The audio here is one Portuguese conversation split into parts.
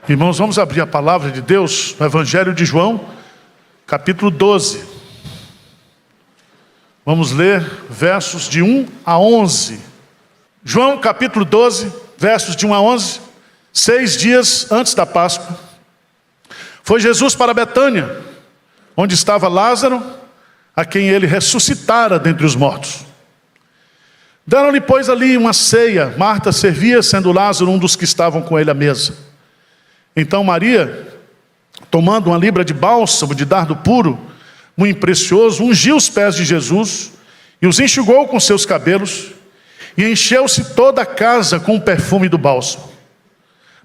Irmãos, vamos abrir a palavra de Deus no Evangelho de João, capítulo 12. Vamos ler versos de 1 a 11. João, capítulo 12, versos de 1 a 11. 6 dias antes da Páscoa, foi Jesus para Betânia, onde estava Lázaro, a quem ele ressuscitara dentre os mortos. Deram-lhe, pois, ali uma ceia. Marta servia, sendo Lázaro um dos que estavam com ele à mesa. Então Maria, tomando uma libra de bálsamo de dardo puro, muito precioso, ungiu os pés de Jesus e os enxugou com seus cabelos, e encheu-se toda a casa com o perfume do bálsamo.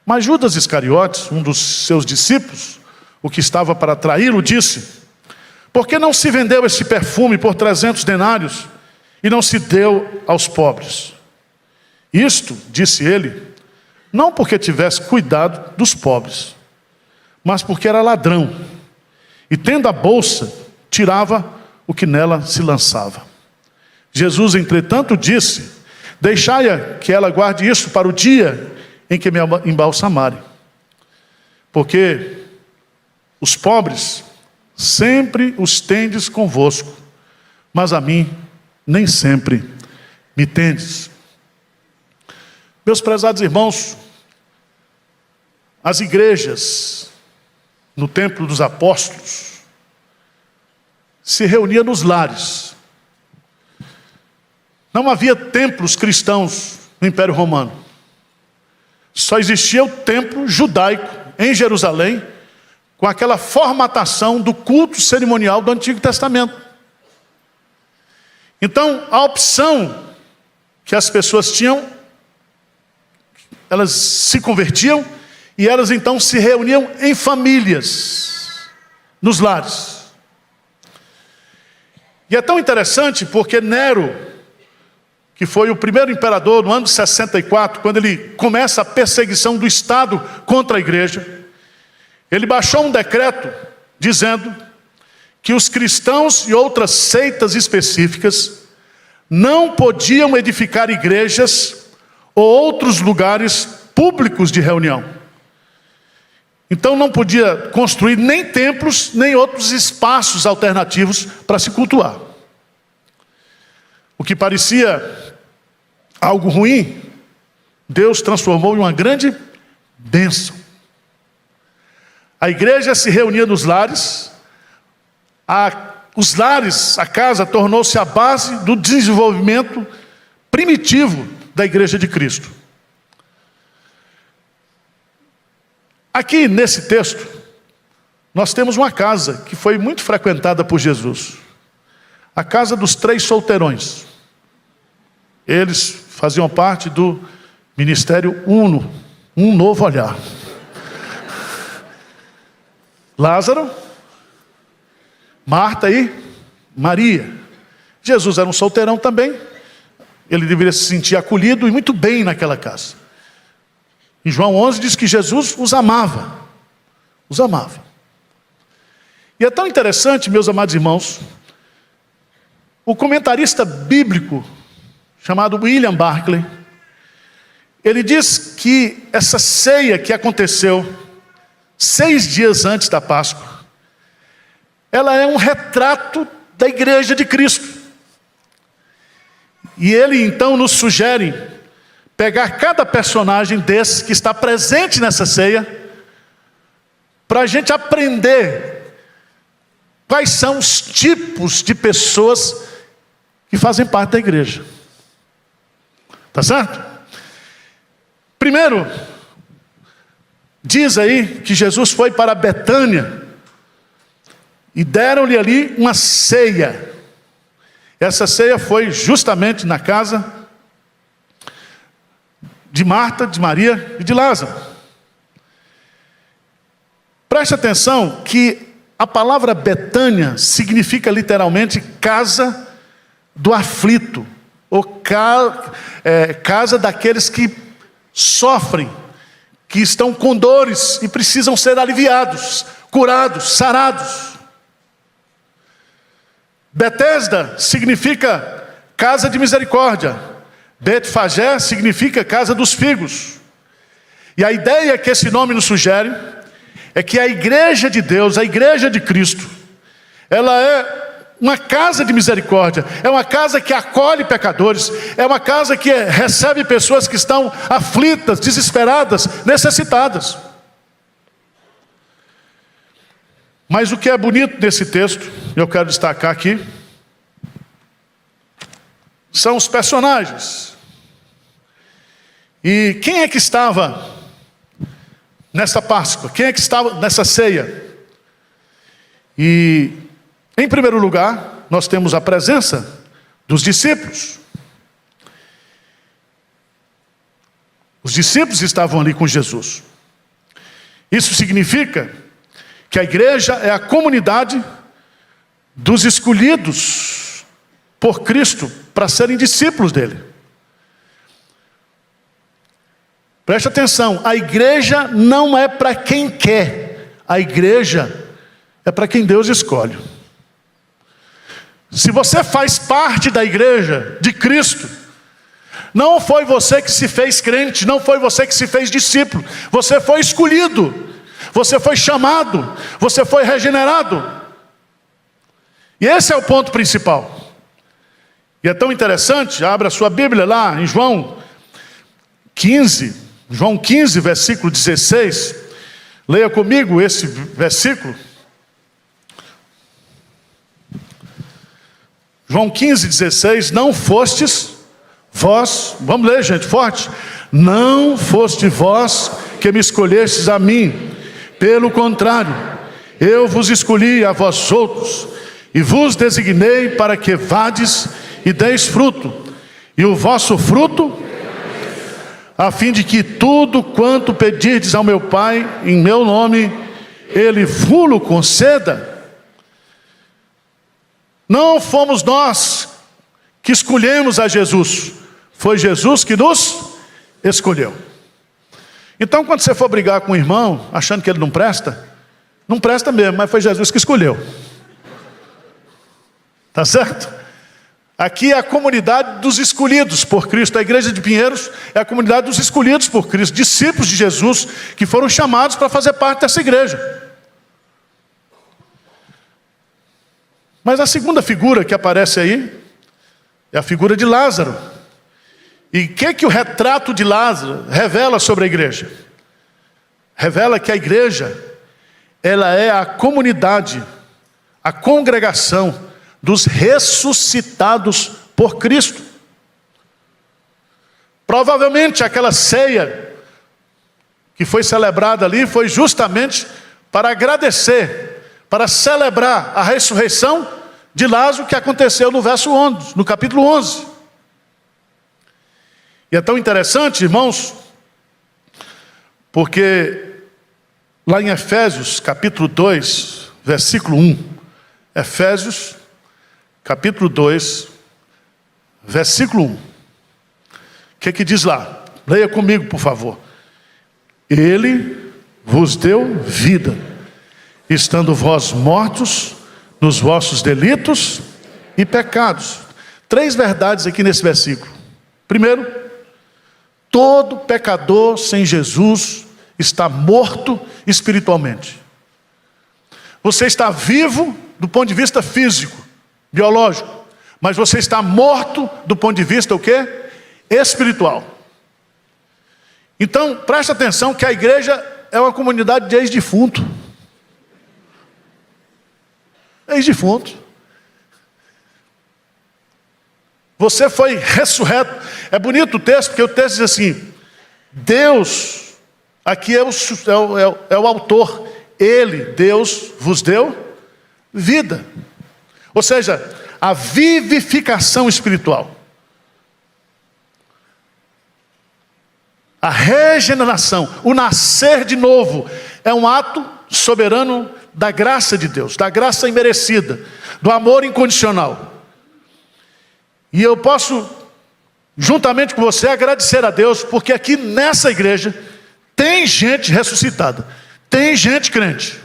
Mas Judas Iscariotes, um dos seus discípulos, o que estava para traí-lo, disse: por que não se vendeu este perfume por 300 denários e não se deu aos pobres? Isto, disse ele, não porque tivesse cuidado dos pobres, mas porque era ladrão, e tendo a bolsa, tirava o que nela se lançava. Jesus, entretanto, disse: deixai-a que ela guarde isto para o dia em que me embalsamarem. Porque os pobres sempre os tendes convosco, mas a mim nem sempre me tendes. Meus prezados irmãos, as igrejas no templo dos apóstolos se reuniam nos lares. Não havia templos cristãos no Império Romano. Só existia o templo judaico em Jerusalém, com aquela formatação do culto cerimonial do Antigo Testamento. Então, a opção que as pessoas tinham, elas se convertiam e elas então se reuniam em famílias, nos lares. E é tão interessante porque Nero, que foi o primeiro imperador no ano de 64, quando ele começa a perseguição do Estado contra a igreja, ele baixou um decreto dizendo que os cristãos e outras seitas específicas não podiam edificar igrejas ou outros lugares públicos de reunião. Então não podia construir nem templos, nem outros espaços alternativos para se cultuar. O que parecia algo ruim, Deus transformou em uma grande bênção. A igreja se reunia nos lares, os lares, a casa, tornou-se a base do desenvolvimento primitivo da igreja de Cristo. Aqui nesse texto, nós temos uma casa que foi muito frequentada por Jesus. A casa dos 3 solteirões. Eles faziam parte do ministério Uno, um novo olhar. Lázaro, Marta e Maria. Jesus era um solteirão também. Ele deveria se sentir acolhido e muito bem naquela casa. Em João 11 diz que Jesus os amava. Os amava. E é tão interessante, meus amados irmãos, o comentarista bíblico chamado William Barclay, ele diz que essa ceia que aconteceu 6 dias antes da Páscoa, ela é um retrato da igreja de Cristo. E ele então nos sugere pegar cada personagem desse que está presente nessa ceia, para a gente aprender quais são os tipos de pessoas que fazem parte da igreja. Tá certo? Primeiro, diz aí que Jesus foi para Betânia e deram-lhe ali uma ceia. Essa ceia foi justamente na casa de Marta, de Maria e de Lázaro. Preste atenção que a palavra Betânia significa literalmente casa do aflito, ou casa daqueles que sofrem, que estão com dores e precisam ser aliviados, curados, sarados. Betesda significa casa de misericórdia. Betfagé significa casa dos figos. E a ideia que esse nome nos sugere é que a igreja de Deus, a igreja de Cristo, ela é uma casa de misericórdia, é uma casa que acolhe pecadores, é uma casa que recebe pessoas que estão aflitas, desesperadas, necessitadas. Mas o que é bonito nesse texto, eu quero destacar aqui, são os personagens. E quem é que estava nessa Páscoa? Quem é que estava nessa ceia? E, em primeiro lugar, nós temos a presença dos discípulos. Os discípulos estavam ali com Jesus. Isso significa que a igreja é a comunidade dos escolhidos por Cristo para serem discípulos dele. Preste atenção, a igreja não é para quem quer, a igreja é para quem Deus escolhe. Se você faz parte da igreja de Cristo, não foi você que se fez crente, não foi você que se fez discípulo, você foi escolhido, você foi chamado, você foi regenerado. E esse é o ponto principal. E é tão interessante, abra a sua Bíblia lá em João 15, versículo 16. Leia comigo esse versículo. João 15, 16. Não fostes vós, vamos ler, gente, forte. Não foste vós que me escolhestes a mim. Pelo contrário, eu vos escolhi a vós outros, e vos designei para que vades e deis fruto, e o vosso fruto, a fim de que tudo quanto pedirdes ao meu Pai, em meu nome, Ele vos-lo conceda. Não fomos nós que escolhemos a Jesus, foi Jesus que nos escolheu. Então, quando você for brigar com o irmão, achando que ele não presta mesmo, mas foi Jesus que escolheu. Tá certo? Aqui é a comunidade dos escolhidos por Cristo. A igreja de Pinheiros é a comunidade dos escolhidos por Cristo, discípulos de Jesus, que foram chamados para fazer parte dessa igreja. Mas a segunda figura que aparece aí é a figura de Lázaro. E o que o retrato de Lázaro revela sobre a igreja? Revela que a igreja, ela é a comunidade, a congregação dos ressuscitados por Cristo. Provavelmente aquela ceia que foi celebrada ali foi justamente para agradecer, para celebrar a ressurreição de Lázaro, que aconteceu no verso 11, no capítulo 11. E é tão interessante, irmãos, porque lá em Efésios, capítulo 2, versículo 1, Efésios, capítulo 2, versículo 1. O que diz lá? Leia comigo, por favor. Ele vos deu vida, estando vós mortos nos vossos delitos e pecados. 3 verdades aqui nesse versículo. Primeiro, todo pecador sem Jesus está morto espiritualmente. Você está vivo do ponto de vista físico, biológico, mas você está morto do ponto de vista o quê? Espiritual. Então, preste atenção que a igreja é uma comunidade de ex-defunto. Ex-defunto. Você foi ressurreto. É bonito o texto, porque o texto diz assim: Deus, aqui é o autor, Ele, Deus, vos deu vida. Ou seja, a vivificação espiritual. A regeneração, o nascer de novo, é um ato soberano da graça de Deus, da graça imerecida, do amor incondicional. E eu posso, juntamente com você, agradecer a Deus, porque aqui nessa igreja tem gente ressuscitada, tem gente crente,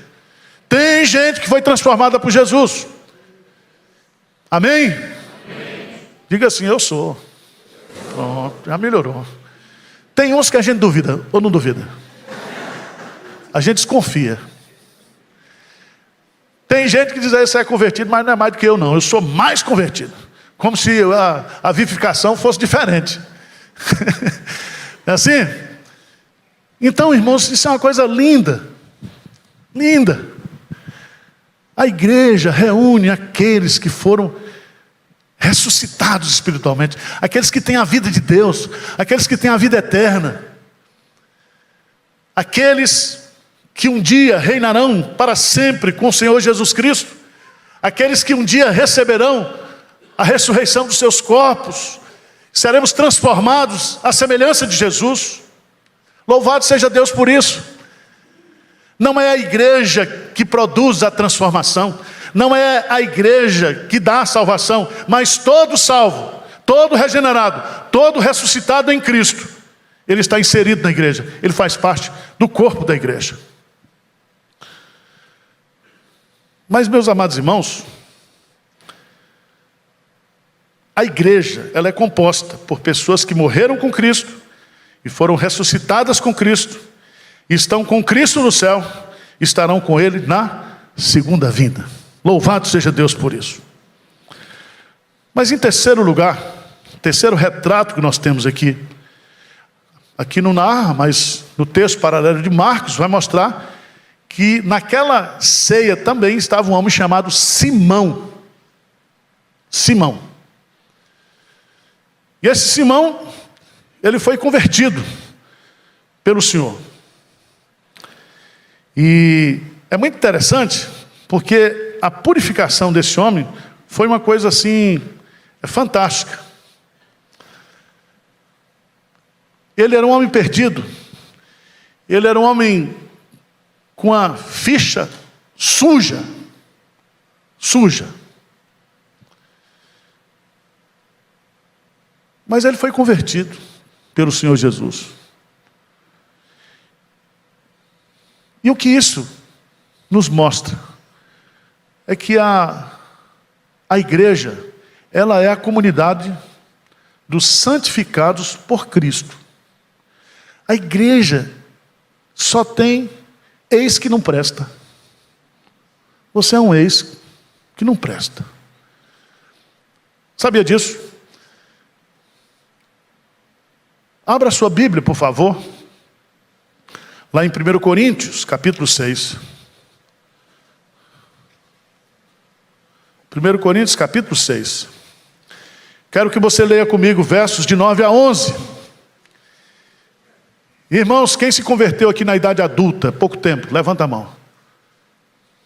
tem gente que foi transformada por Jesus. Amém? Amém. Diga assim: eu sou. Pronto, já melhorou. Tem uns que a gente duvida, ou não duvida? A gente desconfia. Tem gente que diz aí, você é convertido, mas não é mais do que eu não. Eu sou mais convertido. Como se a vivificação fosse diferente. É assim? Então, irmãos, isso é uma coisa linda. Linda. A igreja reúne aqueles que foram ressuscitados espiritualmente, aqueles que têm a vida de Deus, aqueles que têm a vida eterna, aqueles que um dia reinarão para sempre com o Senhor Jesus Cristo, aqueles que um dia receberão a ressurreição dos seus corpos, seremos transformados à semelhança de Jesus. Louvado seja Deus por isso. Não é a igreja que produz a transformação, não é a igreja que dá a salvação, mas todo salvo, todo regenerado, todo ressuscitado em Cristo, ele está inserido na igreja, ele faz parte do corpo da igreja. Mas, meus amados irmãos, a igreja, ela é composta por pessoas que morreram com Cristo e foram ressuscitadas com Cristo, estão com Cristo no céu, estarão com Ele na segunda vinda. Louvado seja Deus por isso. Mas em terceiro lugar, terceiro retrato que nós temos aqui não narra, mas no texto paralelo de Marcos vai mostrar que naquela ceia também estava um homem chamado Simão. Simão. E esse Simão, ele foi convertido pelo Senhor. E é muito interessante, porque a purificação desse homem foi uma coisa assim, fantástica. Ele era um homem perdido. Ele era um homem com a ficha suja. Suja. Mas ele foi convertido pelo Senhor Jesus. E o que isso nos mostra é que a igreja, ela é a comunidade dos santificados por Cristo. A igreja só tem ex que não presta. Você é um ex que não presta. Sabia disso? Abra a sua Bíblia, por favor. Lá em 1 Coríntios, capítulo 6. 1 Coríntios, capítulo 6. Quero que você leia comigo versos de 9 a 11. Irmãos, quem se converteu aqui na idade adulta, pouco tempo, levanta a mão.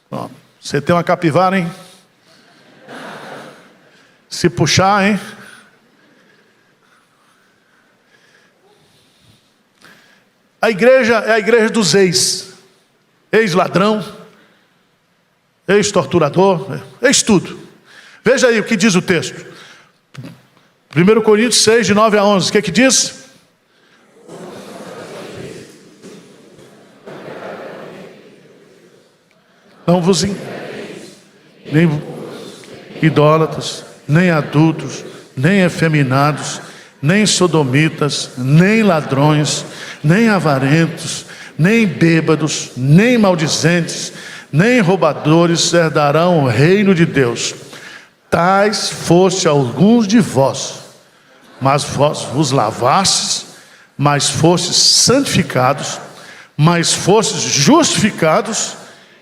Ó, você tem uma capivara, hein? Se puxar, hein? A igreja é a igreja dos ex-ladrão, ex-torturador, ex-tudo. Veja aí o que diz o texto. 1 Coríntios 6, de 9 a 11, o que diz? Não vos nem idólatras, nem adultos, nem efeminados, nem sodomitas, nem ladrões, nem avarentos, nem bêbados, nem maldizentes, nem roubadores herdarão o reino de Deus. Tais fosse alguns de vós, mas vós vos lavastes, mas fostes santificados, mas fostes justificados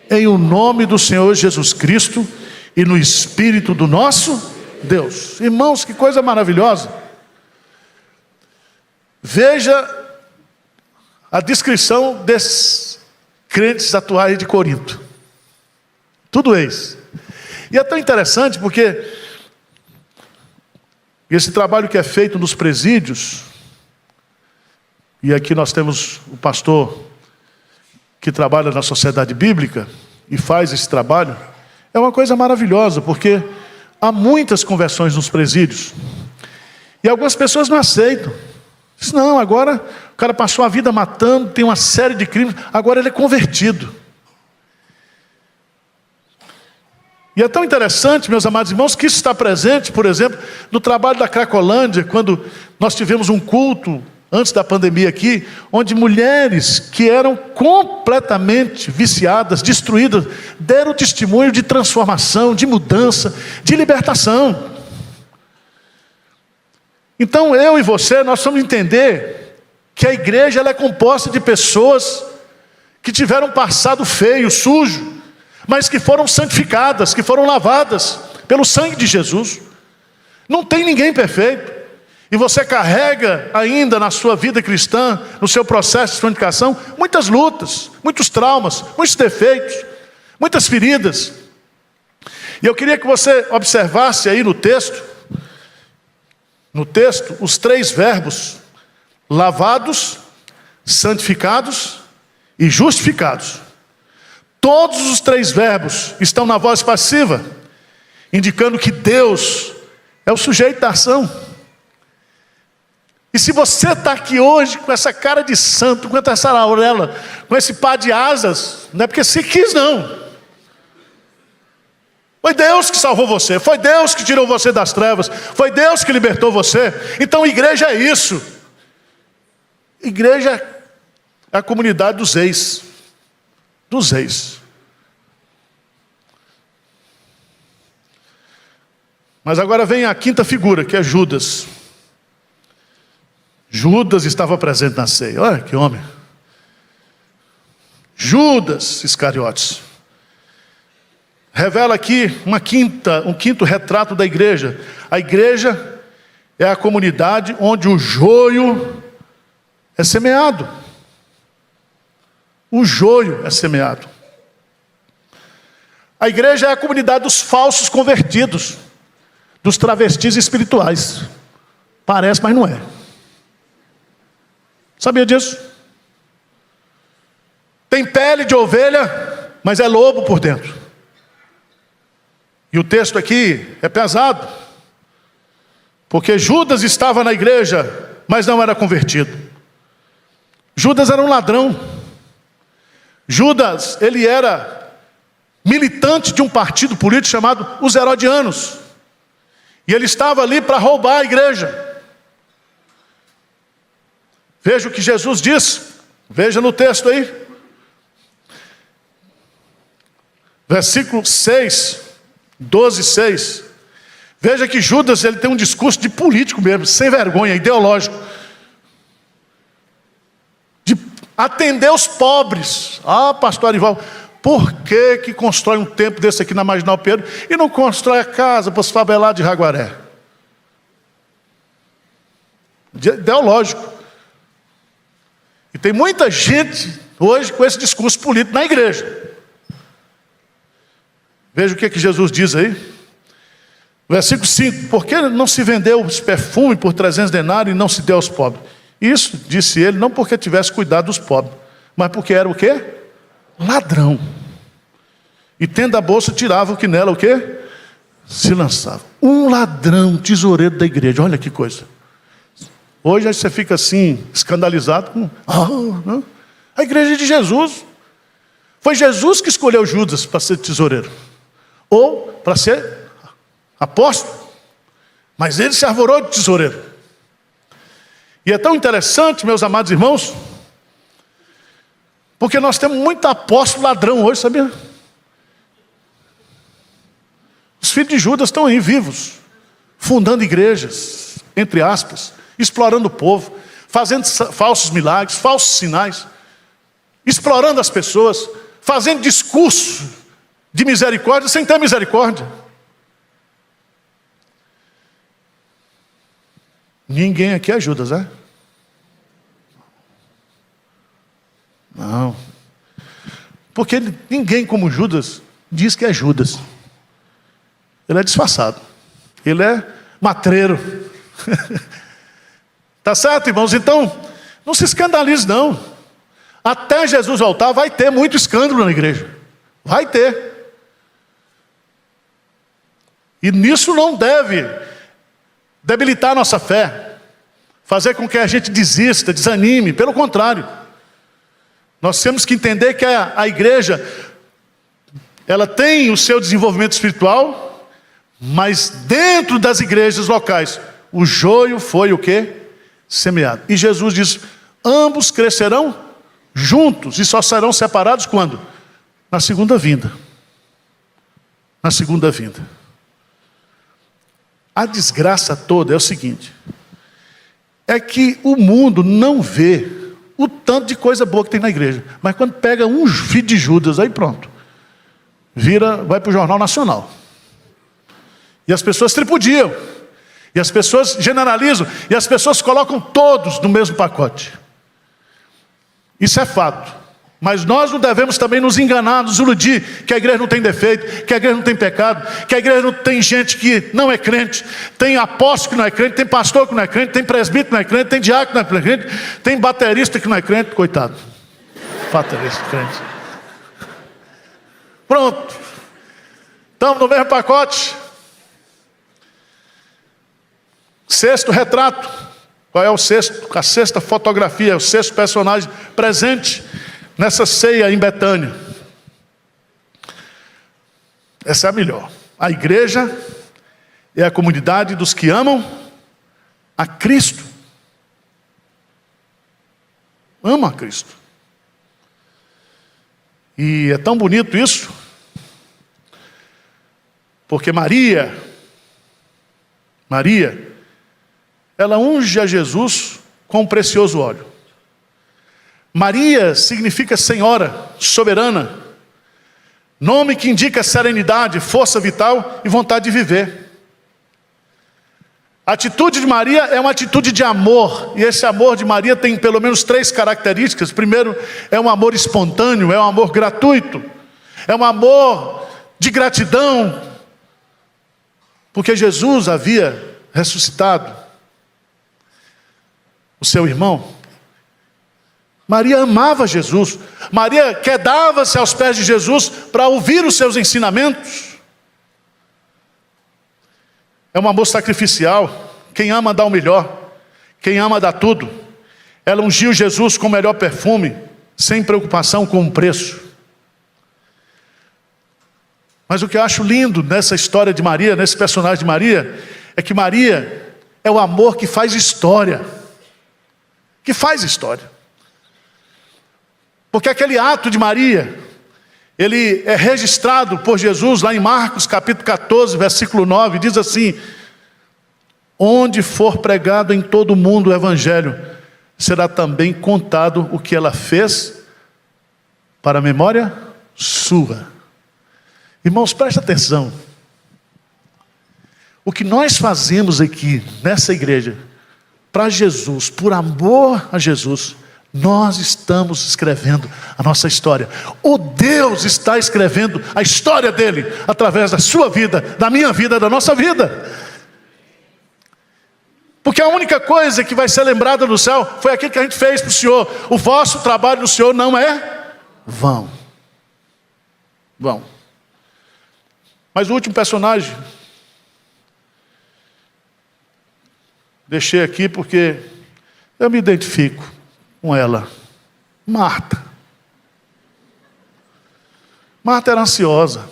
em o nome do Senhor Jesus Cristo e no Espírito do nosso Deus. Irmãos, que coisa maravilhosa. Veja a descrição desses crentes atuais de Corinto. Tudo ex. E é tão interessante porque esse trabalho que é feito nos presídios, e aqui nós temos o pastor que trabalha na Sociedade Bíblica e faz esse trabalho, é uma coisa maravilhosa, porque há muitas conversões nos presídios. E algumas pessoas não aceitam. Diz, não, agora o cara passou a vida matando, tem uma série de crimes, agora ele é convertido. E é tão interessante, meus amados irmãos, que isso está presente, por exemplo, no trabalho da Cracolândia, quando nós tivemos um culto antes da pandemia aqui, onde mulheres que eram completamente viciadas, destruídas, deram testemunho de transformação, de mudança, de libertação. Então eu e você, nós vamos entender que a igreja ela é composta de pessoas que tiveram um passado feio, sujo, mas que foram santificadas, que foram lavadas pelo sangue de Jesus. Não tem ninguém perfeito. E você carrega ainda na sua vida cristã, no seu processo de santificação, muitas lutas, muitos traumas, muitos defeitos, muitas feridas. E eu queria que você observasse aí no texto, os 3 verbos: lavados, santificados e justificados. Todos os 3 verbos estão na voz passiva, indicando que Deus é o sujeito da ação. E se você está aqui hoje com essa cara de santo, com essa auréola, com esse par de asas, não é porque você quis, não. Foi Deus que salvou você, foi Deus que tirou você das trevas, foi Deus que libertou você. Então igreja é isso. Igreja é a comunidade dos ex. Dos ex. Mas agora vem a 5ª figura, que é Judas. Judas estava presente na ceia. Olha que homem. Judas Iscariotes. Revela aqui um quinto retrato da igreja. A igreja é a comunidade onde o joio é semeado. O joio é semeado. A igreja é a comunidade dos falsos convertidos, dos travestis espirituais. Parece, mas não é. Sabia disso? Tem pele de ovelha, mas é lobo por dentro. E o texto aqui é pesado, porque Judas estava na igreja, mas não era convertido. Judas era um ladrão. Judas, ele era militante de um partido político chamado os Herodianos. E ele estava ali para roubar a igreja. Veja o que Jesus diz. Veja no texto aí. Versículo 6, 12:6. Veja que Judas ele tem um discurso de político mesmo, sem vergonha, ideológico. De atender os pobres. Ah, pastor Arival, por que constrói um templo desse aqui na Marginal Pedro e não constrói a casa para os favelados de Jaguaré? Ideológico. E tem muita gente hoje com esse discurso político na igreja. Veja o que Jesus diz aí. Versículo 5. Por que não se vendeu esse perfume por 300 denários e não se deu aos pobres? Isso, disse ele, não porque tivesse cuidado dos pobres, mas porque era o quê? Ladrão. E tendo a bolsa, tirava o que nela, o quê? Se lançava. Um ladrão, tesoureiro da igreja. Olha que coisa. Hoje você fica assim, escandalizado com... a igreja de Jesus. Foi Jesus que escolheu Judas para ser tesoureiro. Ou para ser apóstolo. Mas ele se arvorou de tesoureiro. E é tão interessante, meus amados irmãos, porque nós temos muito apóstolo ladrão hoje, sabia? Os filhos de Judas estão aí vivos, fundando igrejas, entre aspas, explorando o povo, fazendo falsos milagres, falsos sinais, explorando as pessoas, fazendo discurso de misericórdia sem ter misericórdia. Ninguém aqui é Judas, é? Não. Porque ninguém como Judas diz que é Judas. Ele é disfarçado. Ele é matreiro. Tá certo, irmãos? Então, não se escandalize, não. Até Jesus voltar, vai ter muito escândalo na igreja. Vai ter. E nisso não deve debilitar a nossa fé, fazer com que a gente desista, desanime. Pelo contrário, nós temos que entender que a igreja, ela tem o seu desenvolvimento espiritual, mas dentro das igrejas locais, o joio foi o quê? semeado. E Jesus diz, ambos crescerão juntos e só serão separados quando? Na segunda vinda. Na segunda vinda. A desgraça toda é o seguinte, é que o mundo não vê o tanto de coisa boa que tem na igreja, mas quando pega um filho de Judas, aí pronto, vai para o Jornal Nacional. E as pessoas tripudiam, e as pessoas generalizam, e as pessoas colocam todos no mesmo pacote. Isso é fato. Mas nós não devemos também nos enganar, nos iludir, que a igreja não tem defeito, que a igreja não tem pecado, que a igreja não tem gente que não é crente, tem apóstolo que não é crente, tem pastor que não é crente, tem presbítero que não é crente, tem diácono que não é crente, tem baterista que não é crente, coitado. Baterista crente. Pronto. Estamos no mesmo pacote. Sexto retrato. Qual é o sexto? A sexta fotografia, o sexto personagem presente nessa ceia em Betânia. Essa é a melhor. A igreja é a comunidade dos que amam a Cristo. Amam a Cristo. E é tão bonito isso, porque Maria, ela unge a Jesus com um precioso óleo. Maria significa Senhora, soberana, nome que indica serenidade, força vital e vontade de viver. A atitude de Maria é uma atitude de amor, e esse amor de Maria tem pelo menos 3 características. Primeiro, é um amor espontâneo, é um amor gratuito, é um amor de gratidão, porque Jesus havia ressuscitado o seu irmão. Maria amava Jesus. Maria quedava-se aos pés de Jesus para ouvir os seus ensinamentos. É um amor sacrificial. Quem ama dá o melhor. Quem ama dá tudo. Ela ungiu Jesus com o melhor perfume, sem preocupação com o preço. Mas o que eu acho lindo nessa história de Maria, nesse personagem de Maria, é que Maria é o amor que faz história. Que faz história. Porque aquele ato de Maria, ele é registrado por Jesus lá em Marcos capítulo 14, versículo 9, diz assim: onde for pregado em todo o mundo o evangelho, será também contado o que ela fez para a memória sua. Irmãos, preste atenção. O que nós fazemos aqui nessa igreja, para Jesus, por amor a Jesus, nós estamos escrevendo a nossa história. O Deus está escrevendo a história dele através da sua vida, da minha vida, da nossa vida. Porque a única coisa que vai ser lembrada no céu foi aquilo que a gente fez para o Senhor. O vosso trabalho no Senhor não é vão. Vão. Mas o último personagem, deixei aqui porque eu me identifico com ela. Marta. Marta era ansiosa.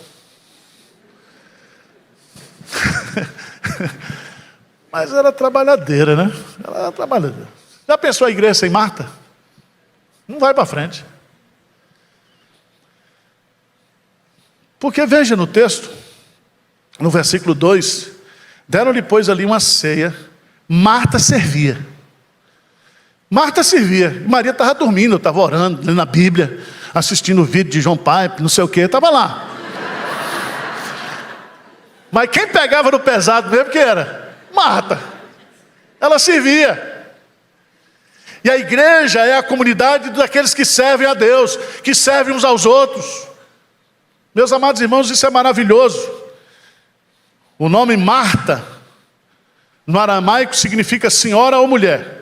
Mas era trabalhadeira, né? Ela era trabalhadeira. Já pensou a igreja sem Marta? Não vai para frente. Porque veja no texto, no versículo 2, deram-lhe pois ali uma ceia, Marta servia. Marta servia, Maria estava dormindo, estava orando, lendo a Bíblia, assistindo o vídeo de João Pipe, não sei o que, estava lá. Mas quem pegava no pesado mesmo que era? Marta. Ela servia. E a igreja é a comunidade daqueles que servem a Deus, que servem uns aos outros. Meus amados irmãos, isso é maravilhoso. O nome Marta, no aramaico, significa senhora ou mulher.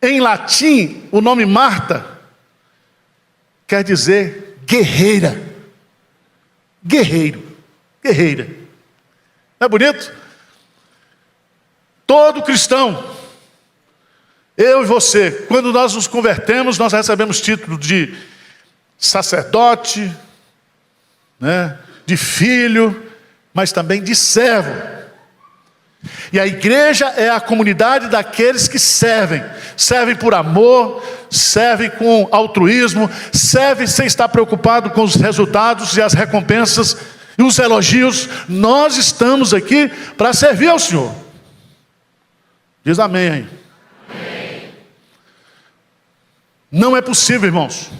Em latim, o nome Marta quer dizer guerreira. Guerreiro. Guerreira. Não é bonito? Todo cristão, eu e você, quando nós nos convertemos, nós recebemos título de sacerdote, né, de filho, mas também de servo. E a igreja é a comunidade daqueles que servem. Servem por amor, servem com altruísmo, servem sem estar preocupado com os resultados e as recompensas e os elogios. Nós estamos aqui para servir ao Senhor. Diz amém aí. Amém. Não é possível, irmãos.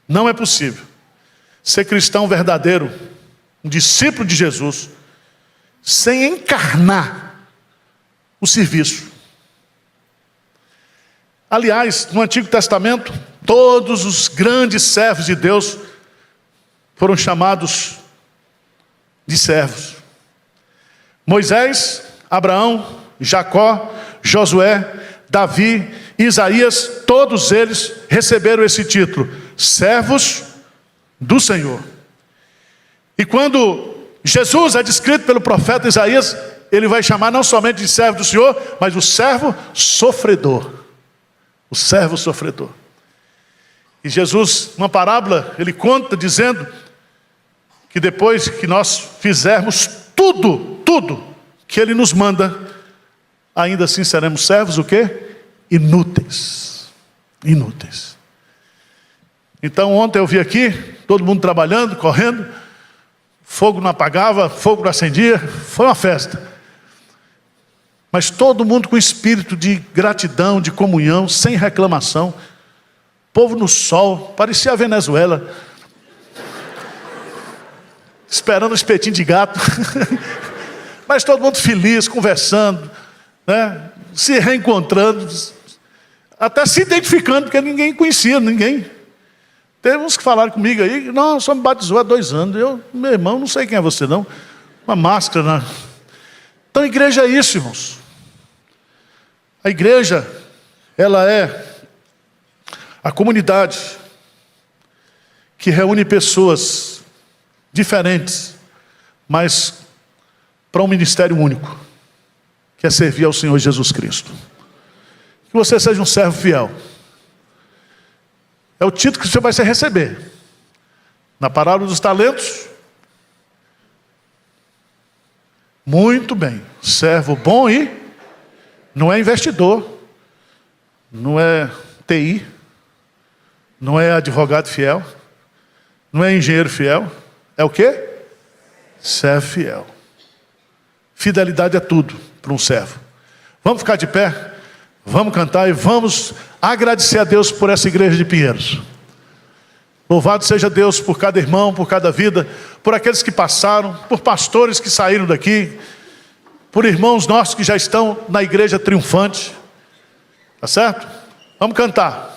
Não é possível ser cristão verdadeiro, um discípulo de Jesus, sem encarnar o serviço. Aliás, no Antigo Testamento, todos os grandes servos de Deus foram chamados de servos. Moisés, Abraão, Jacó, Josué, Davi, Isaías, todos eles receberam esse título, servos do Senhor. E quando Jesus é descrito pelo profeta Isaías, ele vai chamar não somente de servo do Senhor, mas o servo sofredor. O servo sofredor. E Jesus, numa parábola, ele conta dizendo que depois que nós fizermos tudo que ele nos manda, ainda assim seremos servos o quê? Inúteis. Inúteis. Então ontem eu vi aqui, todo mundo trabalhando, correndo, fogo não apagava, fogo não acendia, foi uma festa. Mas todo mundo com espírito de gratidão, de comunhão, sem reclamação. Povo no sol, parecia a Venezuela. Esperando um espetinho de gato. Mas todo mundo feliz, conversando, né? Se reencontrando, até se identificando, porque ninguém conhecia ninguém. Teve uns que falaram comigo aí, não, só me batizou há 2 anos. Eu, meu irmão, não sei quem é você não. Uma máscara, né? Então a igreja é isso, irmãos. A igreja, ela é a comunidade que reúne pessoas diferentes, mas para um ministério único, que é servir ao Senhor Jesus Cristo. Que você seja um servo fiel. É o título que você vai receber. Na parábola dos talentos. Muito bem. Servo bom e não é investidor. Não é TI. Não é advogado fiel. Não é engenheiro fiel. É o quê? Servo fiel. Fidelidade é tudo para um servo. Vamos ficar de pé? Vamos cantar e vamos agradecer a Deus por essa igreja de Pinheiros. Louvado seja Deus por cada irmão, por cada vida, por aqueles que passaram, por pastores que saíram daqui, por irmãos nossos que já estão na igreja triunfante. Tá certo? Vamos cantar.